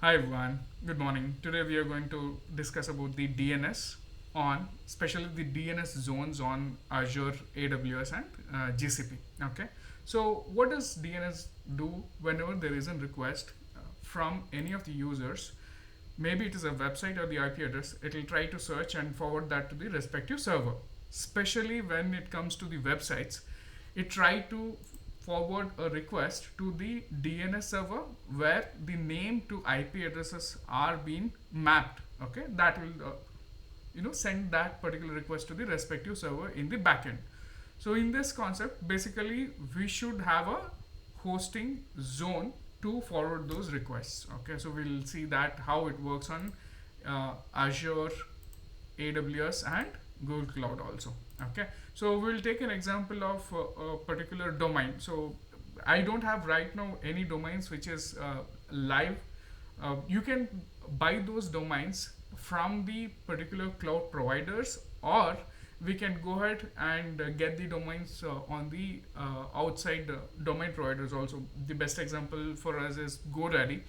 Hi everyone, good morning. Today we are going to discuss about the DNS on, especially the DNS zones on Azure, AWS and GCP. Okay, so what does DNS do whenever there is a request from any of the users? Maybe it is a website or the IP address. It will try to search and forward that to the respective server. Especially when it comes to the websites, it try to forward a request to the DNS server where the name to IP addresses are being mapped. Okay, that will send that particular request to the respective server in the backend. So in this concept, basically we should have a hosting zone to forward those requests. Okay, so we'll see that how it works on Azure, AWS and Google Cloud also. Okay, so we'll take an example of a particular domain. So I don't have right now any domains which is live. You can buy those domains from the particular cloud providers, or we can go ahead and get the domains on the outside domain providers also. The best example for us is GoDaddy.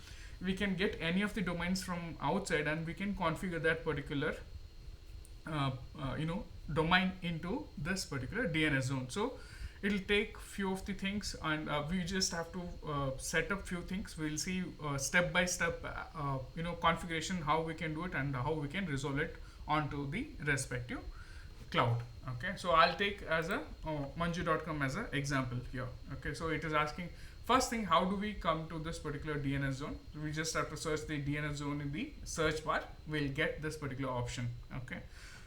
We can get any of the domains from outside and we can configure that particular uh, domain into this particular DNS zone. So it'll take few of the things, and we just have to set up few things. We'll see step by step configuration, how we can do it and how we can resolve it onto the respective cloud. Okay, so I'll take as a manju.com as an example here. Okay, so it is asking, first thing, how do we come to this particular DNS zone? We just have to search the DNS zone in the search bar. We'll get this particular option. Okay,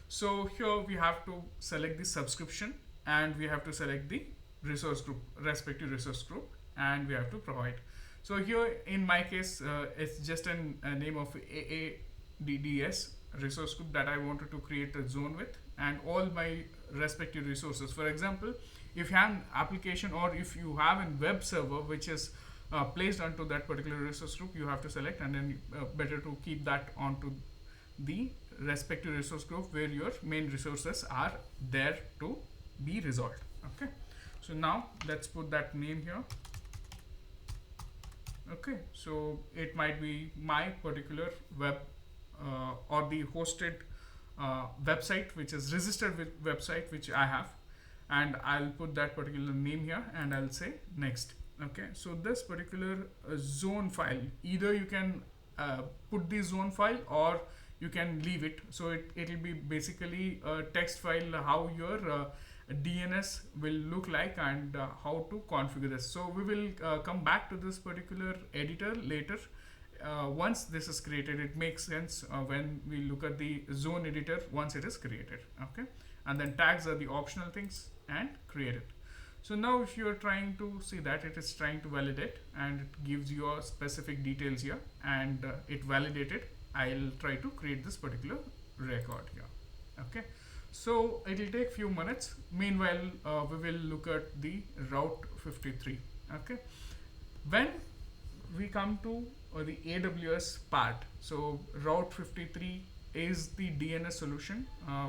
so here we have to select the subscription and we have to select the resource group, respective resource group, and we have to provide. So here in my case, it's just a name of AADDS resource group that I wanted to create a zone with, and all my respective resources. For example, if you have an application or if you have a web server which is placed onto that particular resource group, you have to select, and then better to keep that onto the respective resource group where your main resources are there to be resolved. Okay, so now let's put that name here. Okay, so it might be my particular web or the hosted website which is registered with website which I have, and I'll put that particular name here and I'll say next. Okay, so this particular zone file, either you can put the zone file or you can leave it. So it'll be basically a text file, how your DNS will look like and how to configure this. So we will come back to this particular editor later. Once this is created, it makes sense when we look at the zone editor once it is created. Okay, and then tags are the optional things and create it. So now if you are trying to see that, it is trying to validate and it gives you specific details here, and it validated. I'll try to create this particular record here. Okay, so it will take few minutes. Meanwhile, we will look at the route 53. Okay, when we come to the AWS part, so route 53 is the DNS solution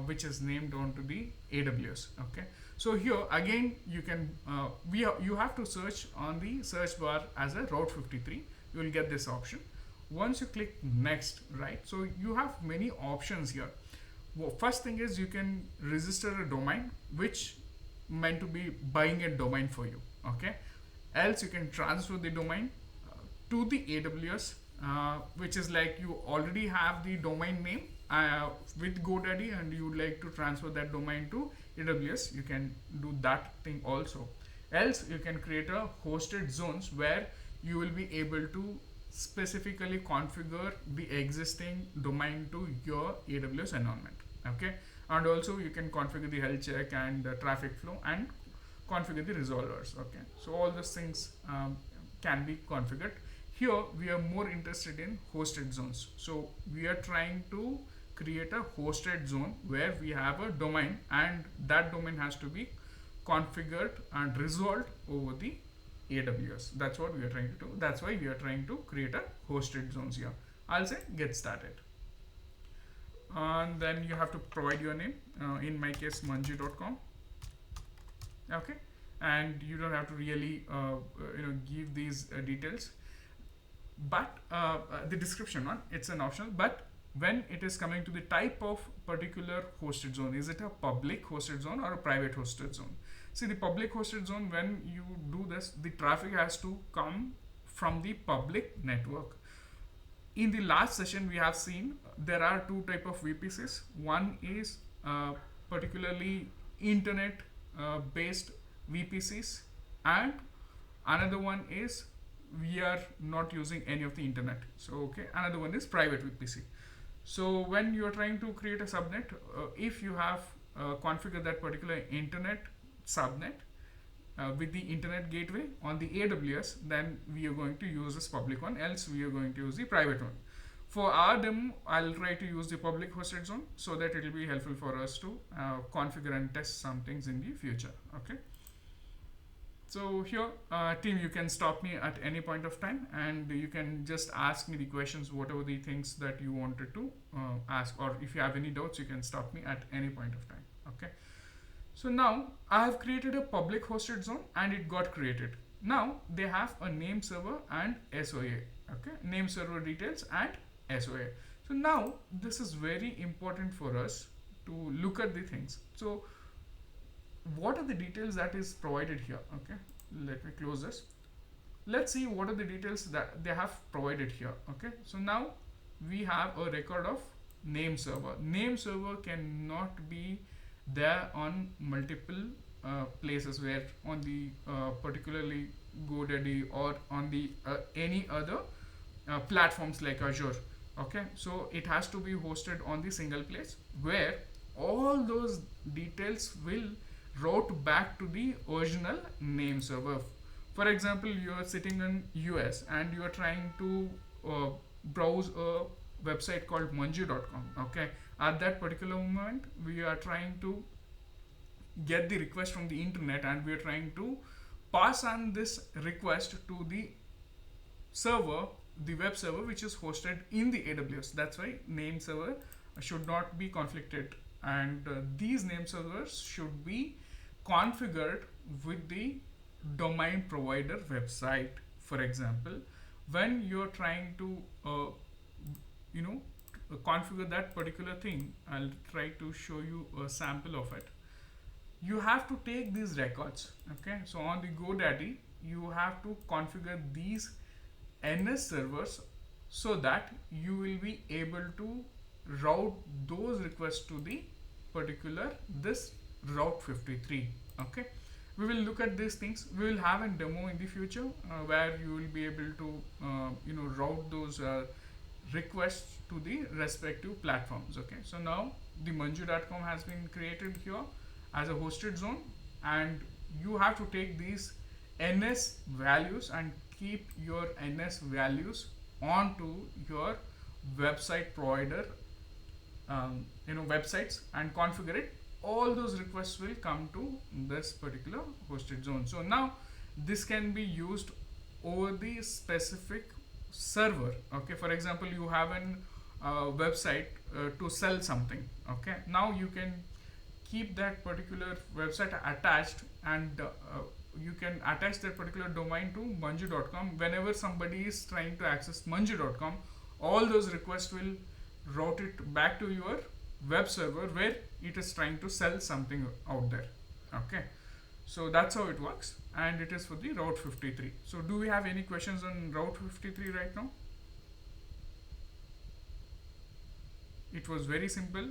which is named onto the AWS. Okay, so here again you can you have to search on the search bar as a route 53. You will get this option. Once you click next, right, so you have many options here. Well, first thing is you can register a domain which meant to be buying a domain for you. Okay, else you can transfer the domain to the AWS, which is like you already have the domain name with GoDaddy and you would like to transfer that domain to AWS. You can do that thing also. Else you can create a hosted zones where you will be able to specifically configure the existing domain to your AWS environment. Okay, and also you can configure the health check and traffic flow and configure the resolvers. Okay, so all those things can be configured. Here we are more interested in hosted zones. So we are trying to create a hosted zone where we have a domain and that domain has to be configured and resolved over the AWS. That's what we are trying to do. That's why we are trying to create a hosted zones here. I'll say get started. And then you have to provide your name. In my case, manju.com. Okay, and you don't have to really give these details. but the description one, it's an optional. But when it is coming to the type of particular hosted zone, is it a public hosted zone or a private hosted zone? See, the public hosted zone, when you do this, the traffic has to come from the public network. In the last session, we have seen there are two type of VPCs. One is particularly internet based VPCs, and another one is we are not using any of the internet. So okay, another one is private VPC. So when you are trying to create a subnet, if you have configured that particular internet subnet with the internet gateway on the AWS, then we are going to use this public one, else we are going to use the private one. For our demo, I'll try to use the public hosted zone so that it will be helpful for us to configure and test some things in the future. Okay. So here, team, you can stop me at any point of time, and you can just ask me the questions, whatever the things that you wanted to ask, or if you have any doubts, you can stop me at any point of time. Okay. So now I have created a public hosted zone and it got created. Now they have a name server and SOA. Okay, name server details and SOA. So now this is very important for us to look at the things. So what are the details that is provided here? Okay, let me close this. Let's see what are the details that they have provided here. Okay, so now we have a record of name server. Name server cannot be there on multiple places, where on the particularly GoDaddy or on the any other platforms like Azure. Okay, so it has to be hosted on the single place where all those details will route back to the original name server. For example, you are sitting in US and you are trying to browse a website called manju.com. Okay, at that particular moment we are trying to get the request from the internet, and we are trying to pass on this request to the server, the web server which is hosted in the AWS. That's why name server should not be conflicted, and these name servers should be configured with the domain provider website. For example, when you're trying to configure that particular thing, I'll try to show you a sample of it. You have to take these records. Okay, so on the GoDaddy you have to configure these NS servers so that you will be able to route those requests to the particular this route 53. Okay, we will look at these things. We will have a demo in the future where you will be able to route those requests to the respective platforms. Okay, so now the manju.com has been created here as a hosted zone, and you have to take these NS values and keep your NS values onto your website provider websites and configure it. All those requests will come to this particular hosted zone. So now this can be used over the specific server. Okay, for example, you have an website to sell something. Okay, now you can keep that particular website attached, and you can attach that particular domain to manju.com. Whenever somebody is trying to access manju.com, all those requests will route it back to your web server where it is trying to sell something out there. Okay, so that's how it works, and it is for the route 53. So do we have any questions on route 53 right now? It was very simple.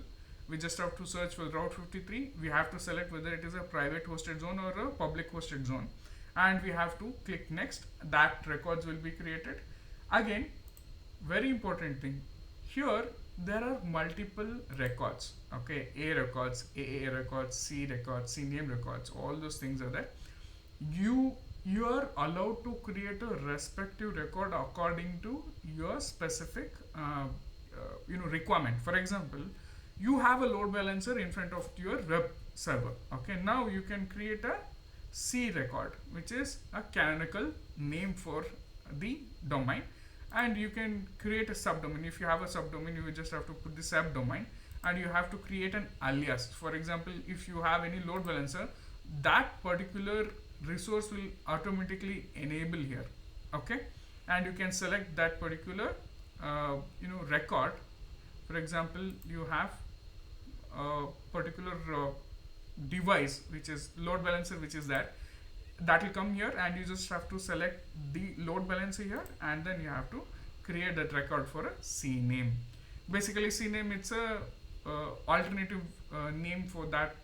We just have to search for route 53. We have to select whether it is a private hosted zone or a public hosted zone, and we have to click next. That records will be created. Again, very important thing here, there are multiple records. Okay, A records, AA records, C records, CNAME records, all those things are there. You are allowed to create a respective record according to your specific requirement. For example, you have a load balancer in front of your web server. Okay, now you can create a C record, which is a canonical name for the domain, and you can create a subdomain. If you have a subdomain, you just have to put the subdomain, and you have to create an alias. For example, if you have any load balancer, that particular resource will automatically enable here. Okay, and you can select that particular record. For example, you have a particular device which is load balancer, which is that will come here, and you just have to select the load balancer here, and then you have to create that record for a CNAME. Basically, CNAME, it's a alternative name for that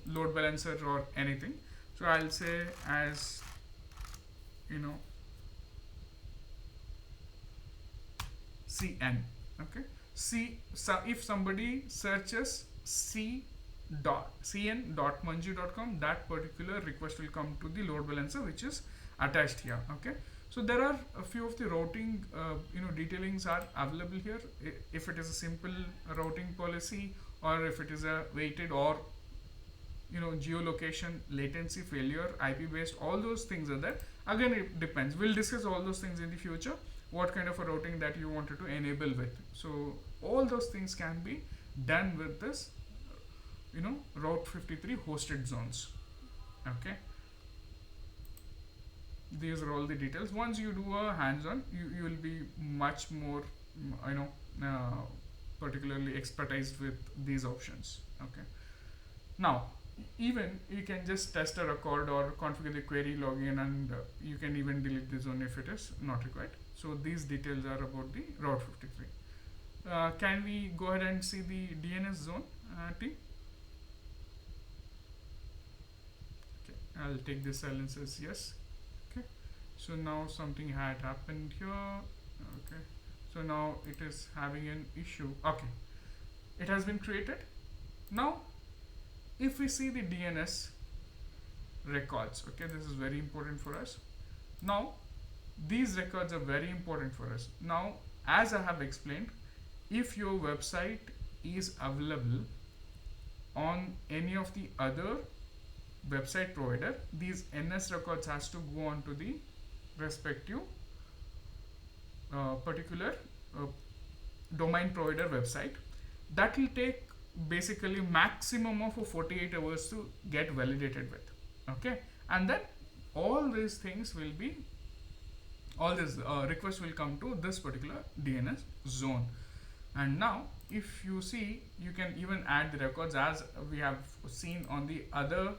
load balancer or anything. So I'll say as CN. Okay. So if somebody searches cn.manju.com, that particular request will come to the load balancer which is attached here. Okay. So there are a few of the routing detailings are available here. If it is a simple routing policy, or if it is a weighted, or geolocation, latency, failure, IP based, all those things are there. Again, it depends. We'll discuss all those things in the future, what kind of a routing that you wanted to enable with. So all those things can be done with this Route 53 hosted zones. Okay, these are all the details. Once you do a hands-on, you will be much more particularly expertise with these options. Okay, now even you can just test a record or configure the query login, and you can even delete the zone if it is not required. So these details are about the Route 53. Can we go ahead and see the DNS zone team? Okay, I'll take the silence as yes. Okay, so now something had happened here. Okay, so now it is having an issue. Okay, it has been created. Now if we see the DNS records, okay, this is very important for us. Now these records are very important for us. Now, as I have explained, if your website is available on any of the other website provider, these NS records has to go on to the respective particular domain provider website. That will take basically maximum of 48 hours to get validated with. Okay, and then all these things will be, all these requests will come to this particular DNS zone. And now if you see, you can even add the records, as we have seen on the other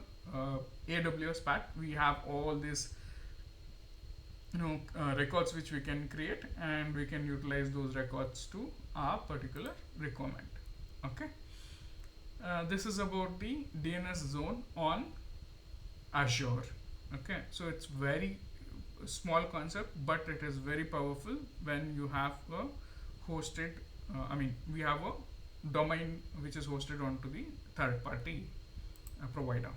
AWS pack. We have all these records which we can create, and we can utilize those records to our particular requirement. Okay, this is about the DNS zone on Azure. Okay, so it's very small concept, but it is very powerful when you have a hosted we have a domain which is hosted onto the third party provider.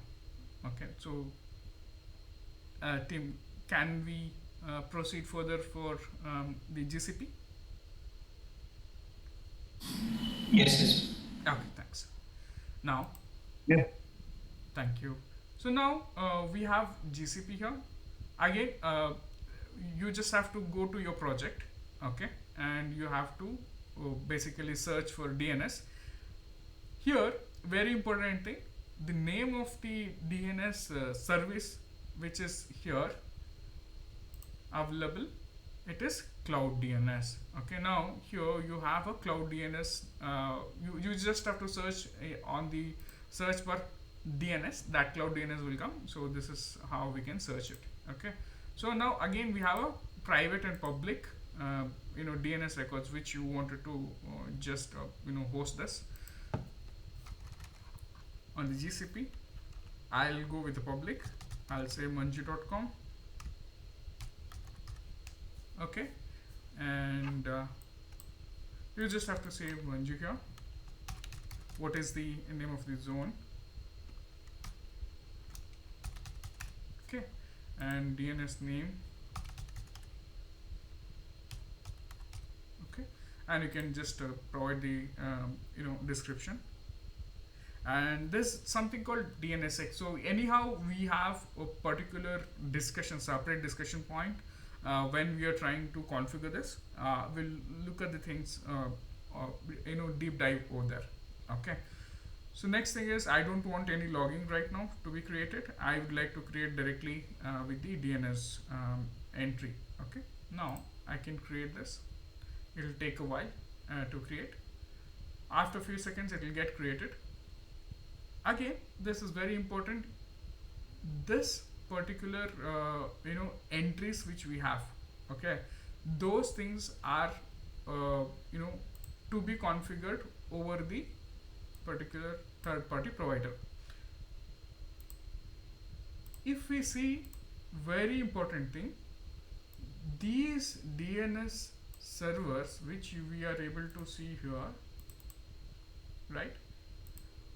Okay, so team, can we proceed further for the GCP? Yes. Okay, thanks. Now, Yeah. thank you. So now we have GCP here. Again, you just have to go to your project, okay, and you have to basically search for DNS. Here, very important thing, the name of the DNS service which is here available, it is Cloud DNS. Okay, now here you have a Cloud DNS. You just have to search on the search bar DNS, that Cloud DNS will come. So this is how we can search it. Okay, so now again we have a private and public DNS records which you wanted to just host this on the GCP. I'll go with the public. I'll say manju.com. Okay, and you just have to say Manju here. What is the name of the zone? Okay, and DNS name. Okay, and you can just provide the description. And there's something called DNSX. So anyhow, we have a particular discussion, separate discussion point when we are trying to configure this. We'll look at the things, deep dive over there. Okay. So next thing is, I don't want any logging right now to be created. I would like to create directly with the DNS entry. Okay. Now I can create this. It will take a while to create. After a few seconds it will get created. Again, this is very important. This particular entries which we have, okay, those things are you know to be configured over the particular third party provider. If we see, very important thing, these DNS servers which we are able to see here, right,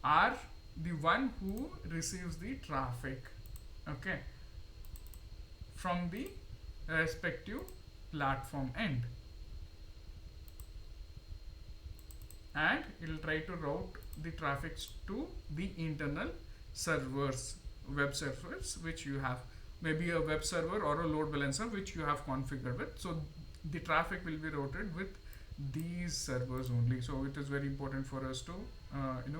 are the one who receives the traffic, okay, from the respective platform end, and it will try to route the traffic to the internal servers, web servers which you have, maybe a web server or a load balancer which you have configured with. So the traffic will be routed with these servers only. So it is very important for us to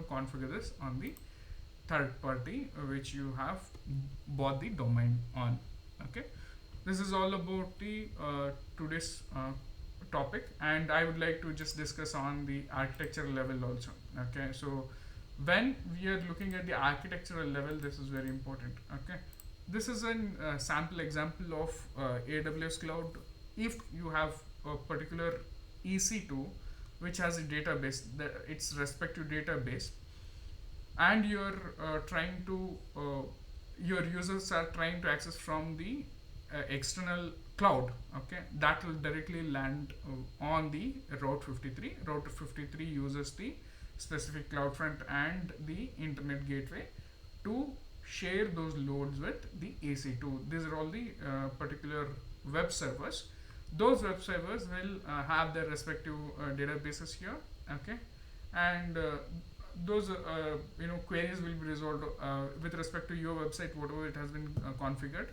configure this on the third party which you have bought the domain on. Okay, this is all about the today's topic, and I would like to just discuss on the architectural level also. Okay, so when we are looking at the architectural level, this is very important. Okay, this is an sample example of AWS cloud. If you have a particular EC2 which has a database, its respective database, and you're trying to your users are trying to access from the external cloud, okay, that will directly land on the route 53. Route 53 uses the specific CloudFront and the internet gateway to share those loads with the EC2. These are all the particular web servers. Those web servers will have their respective databases here, okay, and those queries will be resolved with respect to your website, whatever it has been configured.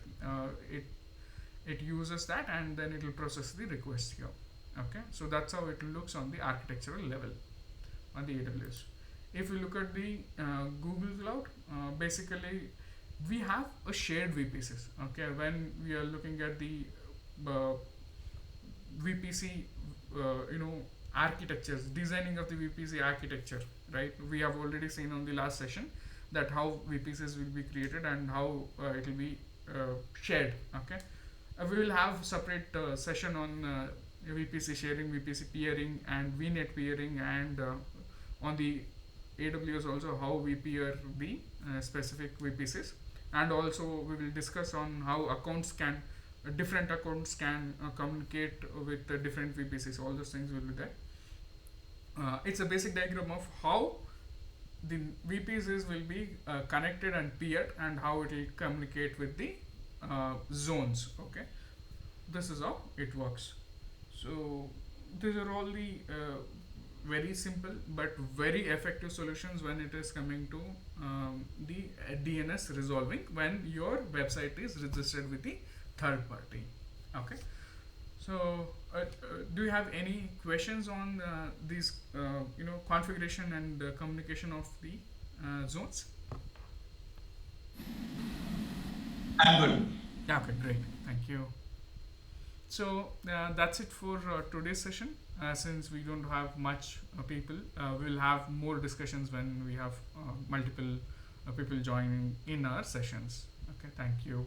It uses that, and then it will process the request here. Okay, so that's how it looks on the architectural level on the AWS. If you look at the Google Cloud, basically we have a shared VPCs. Okay, when we are looking at the VPC, architectures, designing of the VPC architecture, right? We have already seen on the last session that how VPCs will be created and how it will be shared. Okay, we will have separate session on VPC sharing, VPC peering, and VNet peering, and on the AWS also how we peer the specific VPCs, and also we will discuss on how accounts can different accounts can communicate with different VPCs. All those things will be there. It's a basic diagram of how the VPCs will be connected and peered, and how it will communicate with the zones. Okay, this is how it works. So these are all the very simple but very effective solutions when it is coming to the DNS resolving when your website is registered with the third party. Okay, so do you have any questions on these configuration and communication of the zones? I'm good. Okay, great, thank you. So that's it for today's session. Since we don't have much people, we'll have more discussions when we have multiple people joining in our sessions. Okay, thank you.